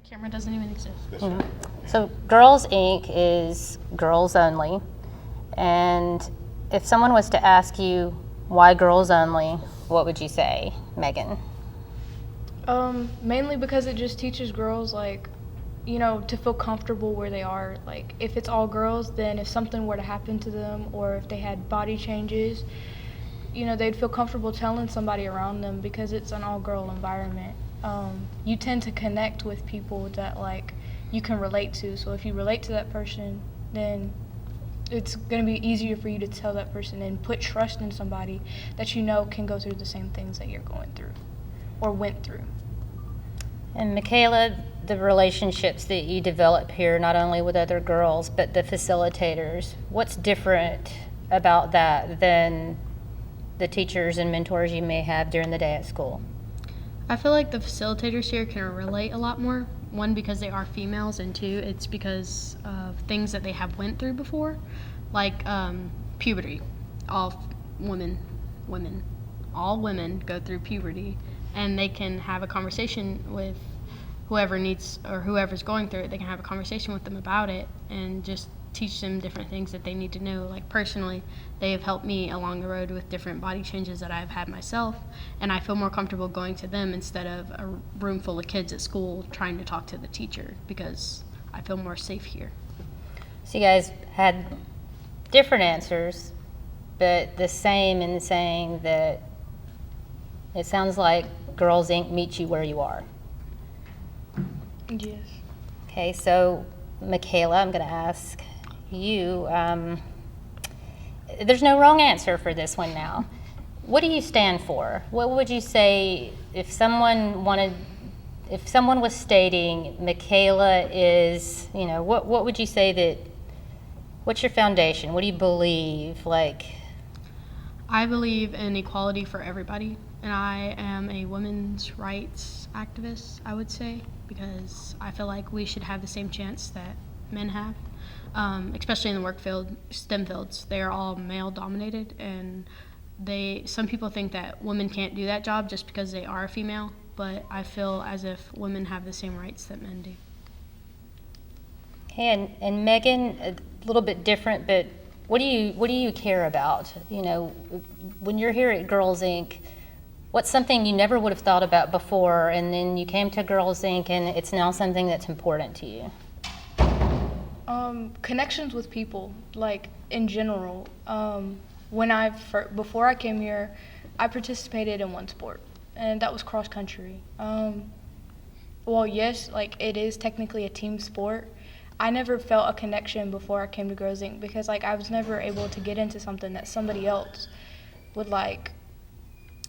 Camera doesn't even exist. That's right. So Girls Inc. is girls only, and if someone was to ask you why girls only, what would you say, Megan? Mainly because it just teaches girls, like, you know, to feel comfortable where they are. Like, if it's all girls, then if something were to happen to them or if they had body changes, you know, they'd feel comfortable telling somebody around them because it's an all-girl environment. You tend to connect with people that, like, you can relate to. So if you relate to that person, then it's going to be easier for you to tell that person and put trust in somebody that you know can go through the same things that you're going through or went through. And Michaela, the relationships that you develop here, not only with other girls, but the facilitators, what's different about that than the teachers and mentors you may have during the day at school? I feel like the facilitators here can relate a lot more. One, because they are females, and two, it's because of things that they have went through before, like puberty. All women go through puberty, and they can have a conversation with whoever needs or whoever's going through it. They can have a conversation with them about it and just teach them different things that they need to know. Like personally, they have helped me along the road with different body changes that I've had myself, and I feel more comfortable going to them instead of a room full of kids at school trying to talk to the teacher because I feel more safe here. So you guys had different answers, but the same in saying that it sounds like Girls Inc. meets you where you are. Yes. Okay, so Michaela, I'm going to ask you, there's no wrong answer for this one now. What do you stand for? What would you say if someone was stating Michaela is, you know, what would you say that, what's your foundation? What do you believe? Like, I believe in equality for everybody, and I am a women's rights activist, I would say, because I feel like we should have the same chance that men have, especially in the work field, STEM fields. They are all male dominated, and some people think that women can't do that job just because they are a female, but I feel as if women have the same rights that men do. okay, and Megan, a little bit different, but what do you care about? You know, when you're here at Girls Inc., what's something you never would have thought about before, and then you came to Girls Inc., and it's now something that's important to you? Connections with people, like in general. Before I came here, I participated in one sport, and that was cross country. Well, yes, like it is technically a team sport. I never felt a connection before I came to Girls Inc. because like I was never able to get into something that somebody else would like.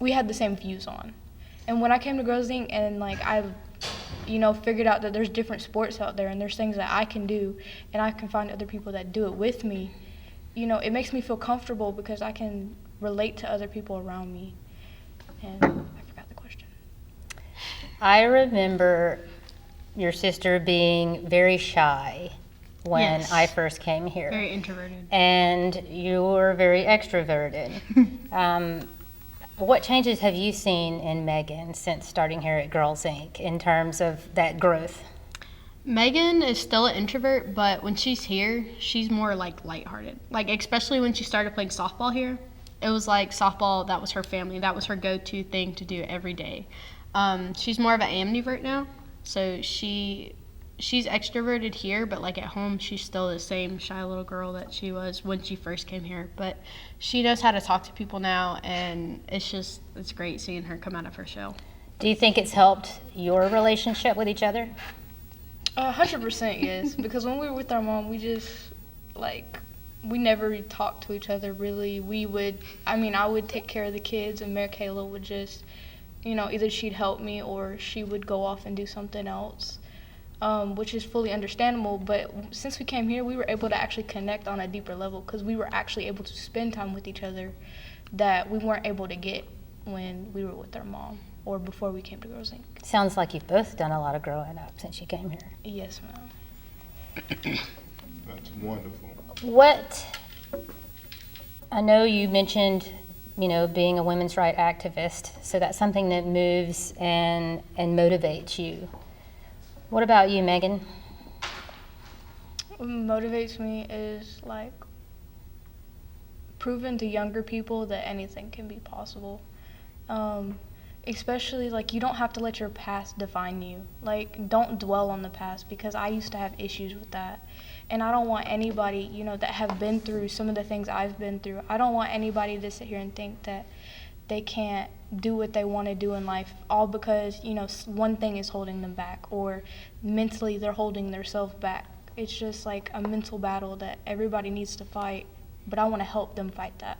We had the same views on, and when I came to Girls Inc. and like I figured out that there's different sports out there and there's things that I can do and I can find other people that do it with me, it makes me feel comfortable because I can relate to other people around me. And I forgot the question. I remember your sister being very shy when Yes. I first came here. Very introverted. And you were very extroverted. What changes have you seen in Megan since starting here at Girls Inc. in terms of that growth? Megan is still an introvert, but when she's here, she's more like lighthearted. Like especially when she started playing softball here, it was like softball, that was her family. That was her go-to thing to do every day. She's more of an ambivert now, so she's extroverted here, but like at home, she's still the same shy little girl that she was when she first came here. But she knows how to talk to people now, and it's great seeing her come out of her shell. Do you think it's helped your relationship with each other? 100% yes, because when we were with our mom, we never talked to each other really. I would take care of the kids, and Mary Kayla would just, either she'd help me or she would go off and do something else, which is fully understandable. But since we came here, we were able to actually connect on a deeper level because we were actually able to spend time with each other that we weren't able to get when we were with our mom or before we came to Girls Inc. Sounds like you've both done a lot of growing up since you came here. Yes, ma'am. That's wonderful. I know you mentioned, being a women's rights activist, so that's something that moves and motivates you. What about you, Megan? What motivates me is like proving to younger people that anything can be possible. Especially like you don't have to let your past define you. Like don't dwell on the past, because I used to have issues with that. And I don't want anybody, that have been through some of the things I've been through. I don't want anybody to sit here and think that they can't do what they want to do in life all because, one thing is holding them back, or mentally they're holding themselves back. It's just like a mental battle that everybody needs to fight, but I want to help them fight that.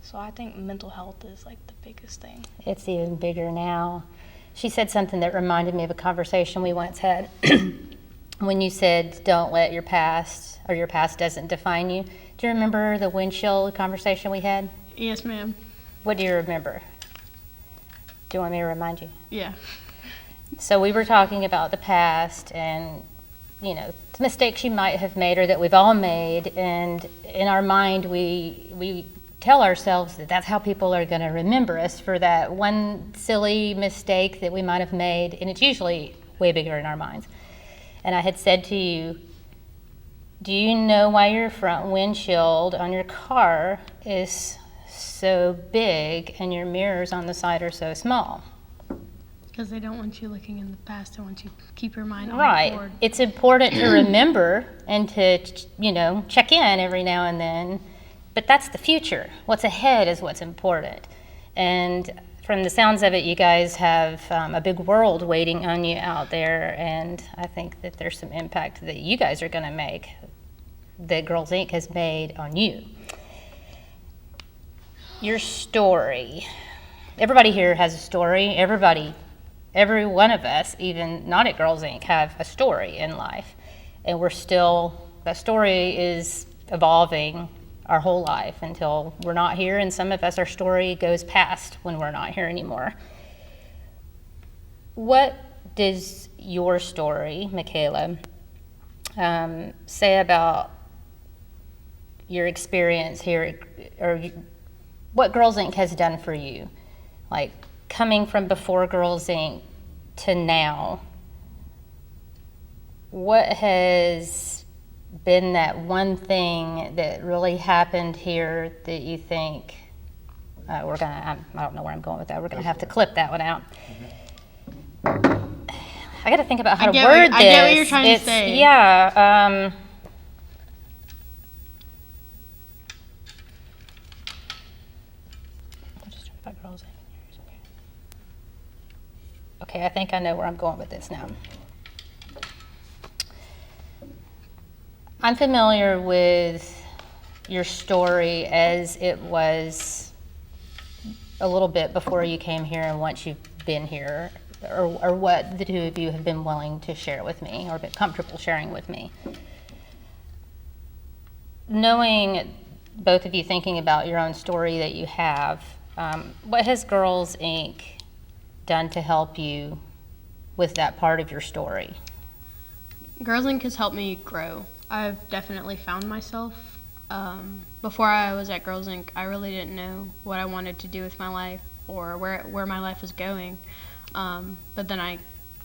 So I think mental health is like the biggest thing. It's even bigger now. She said something that reminded me of a conversation we once had when you said, don't let your past, or your past doesn't define you. Do you remember the windshield conversation we had? Yes, ma'am. What do you remember? Do you want me to remind you? Yeah. So we were talking about the past and, the mistakes you might have made or that we've all made. And in our mind, we tell ourselves that that's how people are going to remember us, for that one silly mistake that we might have made. And it's usually way bigger in our minds. And I had said to you, do you know why your front windshield on your car is so big and your mirrors on the side are so small? Because they don't want you looking in the past. They want you to keep your mind on Right. forward. It's important to remember and to, check in every now and then. But that's the future. What's ahead is what's important. And from the sounds of it, you guys have a big world waiting on you out there. And I think that there's some impact that you guys are going to make, that Girls Inc. has made on you. Your story. Everybody here has a story. Every one of us, even not at Girls Inc., have a story in life. And that story is evolving our whole life until we're not here, and some of us, our story goes past when we're not here anymore. What does your story, Michaela, say about your experience here, or what Girls Inc. has done for you? Like, coming from before Girls Inc. to now, what has been that one thing that really happened here that you think I don't know where I'm going with that. We're going to have to clip that one out. I got to think about how to word this. I get what you're trying to say. Yeah. Okay, I think I know where I'm going with this now. I'm familiar with your story as it was a little bit before you came here and once you've been here, or what the two of you have been willing to share with me or been comfortable sharing with me. Knowing both of you thinking about your own story that you have, what has Girls Inc. done to help you with that part of your story? Girls Inc. has helped me grow. I've definitely found myself. Before I was at Girls Inc., I really didn't know what I wanted to do with my life or where my life was going. But then I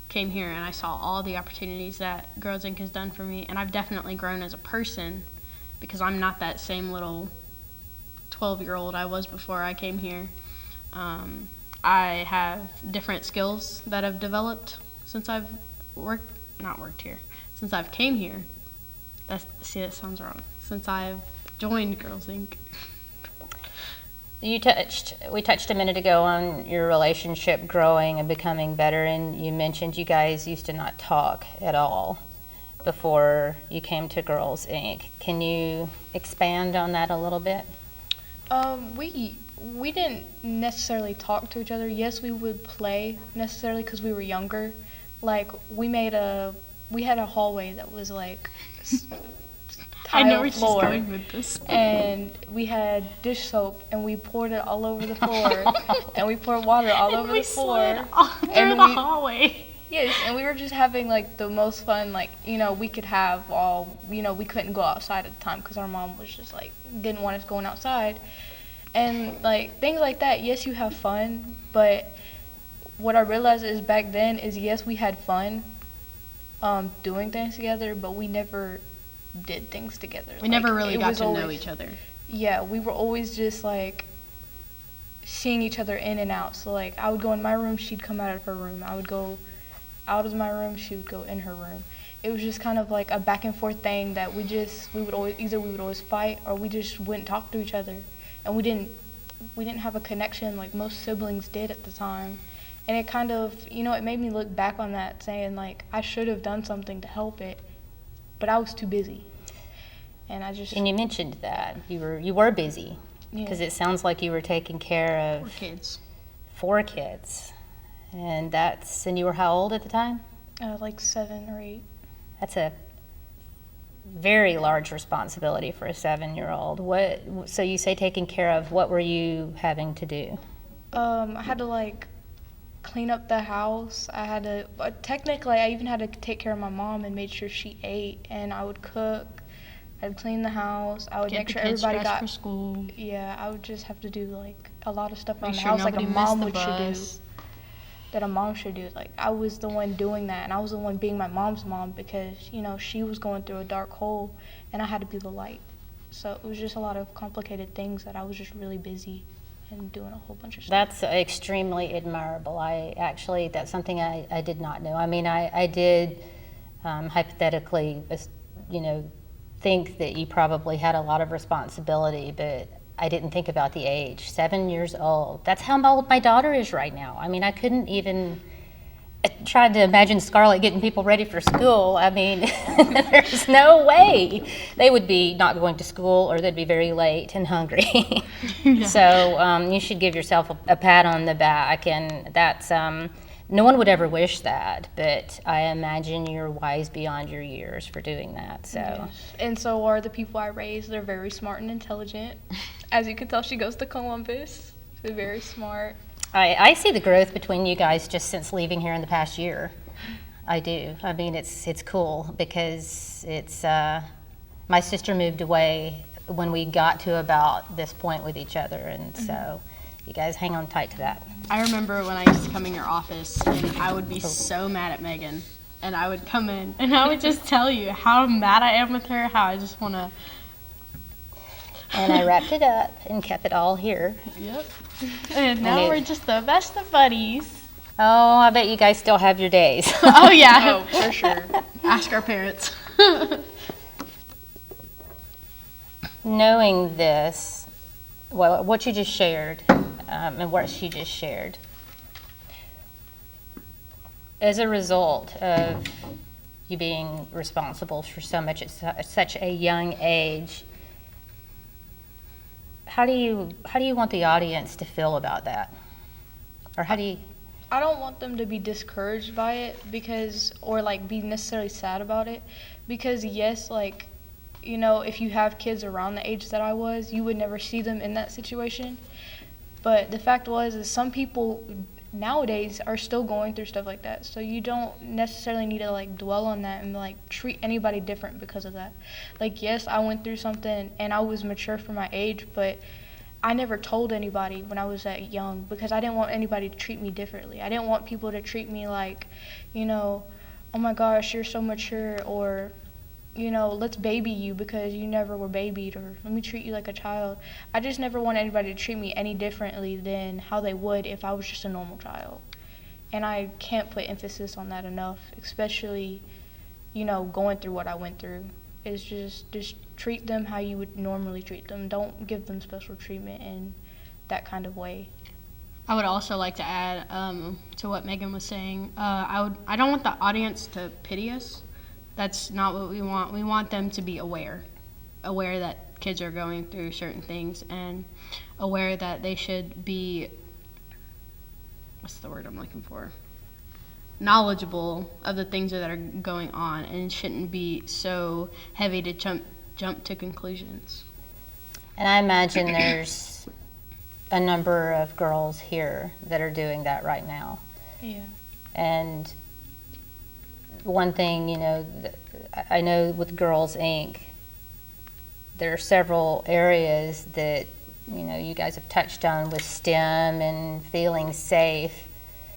came here and I saw all the opportunities that Girls Inc. has done for me, and I've definitely grown as a person because I'm not that same little 12-year-old I was before I came here. I have different skills that have developed since I've since I've came here. That sounds wrong. Since I've joined Girls Inc. We touched a minute ago on your relationship growing and becoming better, and you mentioned you guys used to not talk at all before you came to Girls Inc. Can you expand on that a little bit? We didn't necessarily talk to each other. Yes, we would play necessarily because we were younger. Like we had a hallway that was like I know where floor, she's going with this. and we had dish soap and we poured it all over the floor and we poured water all over the floor Through the hallway. Yes, and we were just having like the most fun we could have all we couldn't go outside at the time because our mom was just like didn't want us going outside. And like things like that, yes, you have fun, but what I realized is back then is yes, we had fun, doing things together, but we never did things together. We never really it got was to know always- each other. Yeah, we were always just like seeing each other in and out. So like I would go in my room, she'd come out of her room. I would go out of my room, she would go in her room. It was just kind of like a back and forth thing that we would always fight or we just wouldn't talk to each other. And we didn't have a connection like most siblings did at the time. And it kind of, it made me look back on that saying like I should have done something to help it, but I was too busy. And I just And you mentioned that you were busy Yeah. because it sounds like you were taking care We're of kids. 4 kids, and you were how old at the time? like 7 or 8. That's a very large responsibility for a 7-year-old. So you say taking care of, what were you having to do? I had to like clean up the house. Technically I even had to take care of my mom and made sure she ate, and I would cook. I'd clean the house. I would Get make the sure kids everybody dressed got for school. Yeah, I would just have to do like a lot of stuff around Make the sure house like a nobody mom missed the should do. bus. That a mom should do. Like I was the one doing that, and I was the one being my mom's mom because she was going through a dark hole, and I had to be the light. So it was just a lot of complicated things that I was just really busy and doing a whole bunch of stuff. That's extremely admirable. That's something I did not know. I mean, I did hypothetically, think that you probably had a lot of responsibility, but I didn't think about the age. 7 years old. That's how old my daughter is right now. I mean, I couldn't even try to imagine Scarlett getting people ready for school. I mean, there's no way they would be not going to school, or they'd be very late and hungry. So you should give yourself a pat on the back, and that's no one would ever wish that, but I imagine you're wise beyond your years for doing that. So. Yes. And so are the people I raised. They're very smart and intelligent. As you can tell, she goes to Columbus. They're very smart. I see the growth between you guys just since leaving here in the past year. I do. I mean, it's cool because it's my sister moved away when we got to about this point with each other, and so you guys hang on tight to that. I remember when I used to come in your office and I would be so mad at Megan, and I would come in and I would just tell you how mad I am with her, how I just want to. And I wrapped it up and kept it all here. Yep. And now it- we're just the best of buddies. Oh, I bet you guys still have your days. Oh yeah. Oh, for sure. Ask our parents. Knowing this, well, what you just shared, and what she just shared, as a result of you being responsible for so much at such a young age, how do you want the audience to feel about that? Or how do you? I don't want them to be discouraged by it or like be necessarily sad about it, because yes, like, if you have kids around the age that I was, you would never see them in that situation. But the fact is some people nowadays are still going through stuff like that. So you don't necessarily need to like dwell on that and like treat anybody different because of that. Like, yes, I went through something and I was mature for my age, but I never told anybody when I was that young because I didn't want anybody to treat me differently. I didn't want people to treat me like, oh my gosh, you're so mature, or, let's baby you because you never were babied, or let me treat you like a child. I just never want anybody to treat me any differently than how they would if I was just a normal child. And I can't put emphasis on that enough, especially, going through what I went through. Is just treat them how you would normally treat them. Don't give them special treatment in that kind of way. I would also like to add to what Megan was saying. I don't want the audience to pity us. That's not what we want. We want them to be aware that kids are going through certain things, and aware that they should be, what's the word I'm looking for? Knowledgeable of the things that are going on, and shouldn't be so heavy to jump to conclusions. And I imagine there's a number of girls here that are doing that right now. Yeah. And one thing, I know with Girls Inc., there are several areas that, you guys have touched on with STEM and feeling safe.